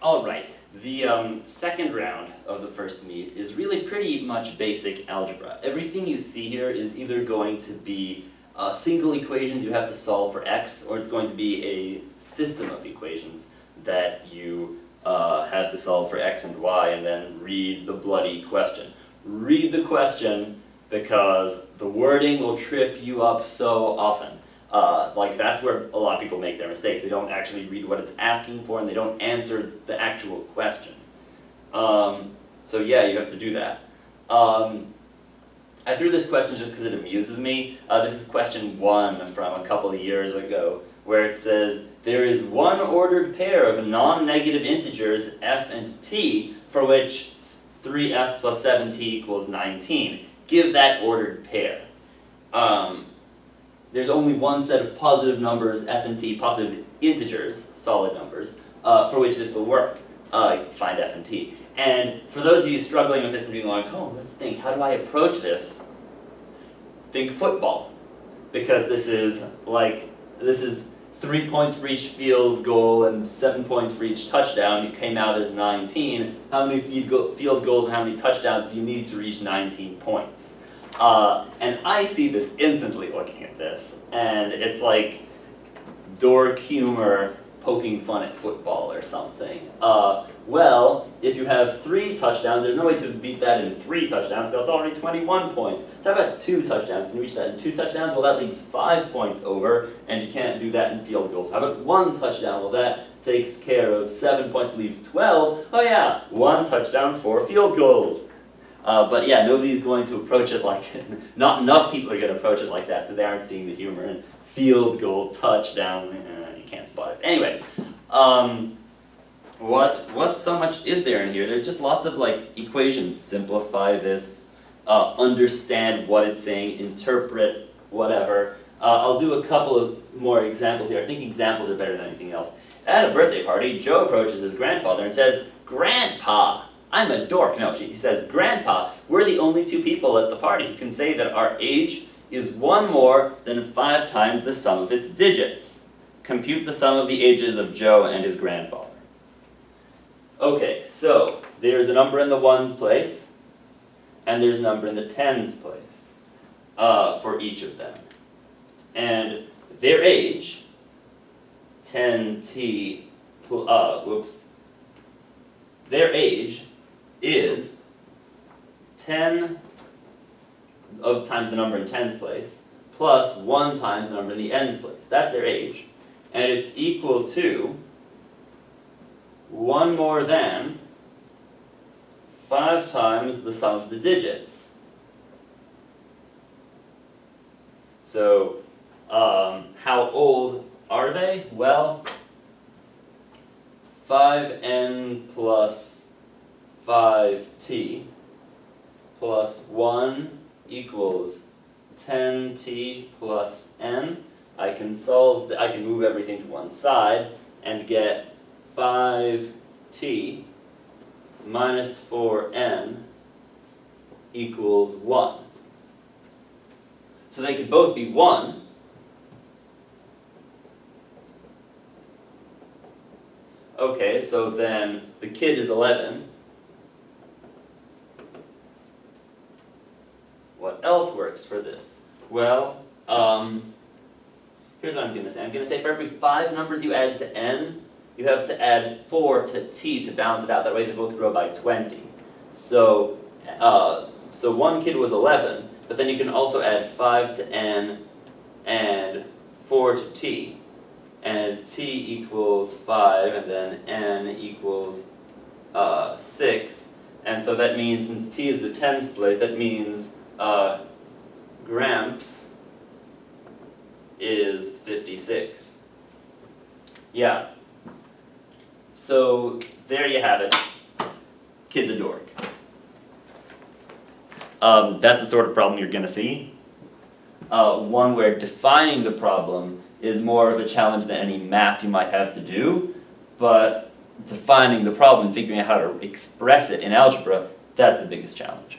Alright, the second round of the first meet is really pretty much basic algebra. Everything you see here is either going to be single equations you have to solve for x, or it's going to be a system of equations that you have to solve for x and y, and then read the bloody question. Read the question because the wording will trip you up so often. Like, that's where a lot of people make their mistakes. They don't actually read what it's asking for, and they don't answer the actual question. So yeah, you have to do that. I threw this question just because it amuses me. This is question 1 from a couple of years ago, where it says, there is one ordered pair of non-negative integers f and t, for which 3f plus 7t equals 19. Give that ordered pair. There's only one set of positive numbers, f and t, positive integers, solid numbers, for which this will work. Find f and t. And for those of you struggling with this and being like, oh, let's think, how do I approach this? Think football. Because this is 3 points for each field goal and 7 points for each touchdown. You came out as 19. How many field goals and how many touchdowns do you need to reach 19 points? And I see this instantly looking at this, and it's like dork humor poking fun at football or something. Well, if you have 3 touchdowns, there's no way to beat that in 3 touchdowns, because it's already 21 points. So how about 2 touchdowns? Can you reach that in 2 touchdowns? Well, that leaves 5 points over, and you can't do that in field goals. How about 1 touchdown? Well, that takes care of 7 points, leaves 12. Oh yeah, 1 touchdown, 4 field goals. But yeah, nobody's going to approach it like, not enough people are going to approach it like that, because they aren't seeing the humor. And field goal, touchdown, you can't spot it. Anyway, what so much is there in here? There's just lots of like equations. Simplify this, understand what it's saying, interpret whatever. I'll do a couple of more examples here. I think examples are better than anything else. At a birthday party, Joe approaches his grandfather and says, "Grandpa, I'm a dork." No, he says, "Grandpa, we're the only 2 people at the party who can say that our age is 1 more than 5 times the sum of its digits. Compute the sum of the ages of Joe and his grandfather." Okay, so there's a number in the 1's place, and there's a number in the 10's place for each of them. And their age, 10t, their age is 10 times the number in 10's place, plus 1 times the number in the n's place. That's their age. And it's equal to 1 more than 5 times the sum of the digits. So, how old are they? Well, 5n plus 5t plus 1 equals 10t plus n. I can move everything to one side and get 5t minus 4n equals 1. So they could both be 1. Okay, so then the kid is 11. What else works for this? Well, here's what I'm going to say. I'm going to say for every 5 numbers you add to n, you have to add 4 to t to balance it out. That way they both grow by 20. So, so one kid was 11, but then you can also add 5 to n and 4 to t. And t equals 5, and then n equals 6. And so that means, since t is the 10's place, that means Gramps is 56. Yeah. So there you have it. Kid's a dork. That's the sort of problem you're going to see. One where defining the problem is more of a challenge than any math you might have to do, but defining the problem and figuring out how to express it in algebra, that's the biggest challenge.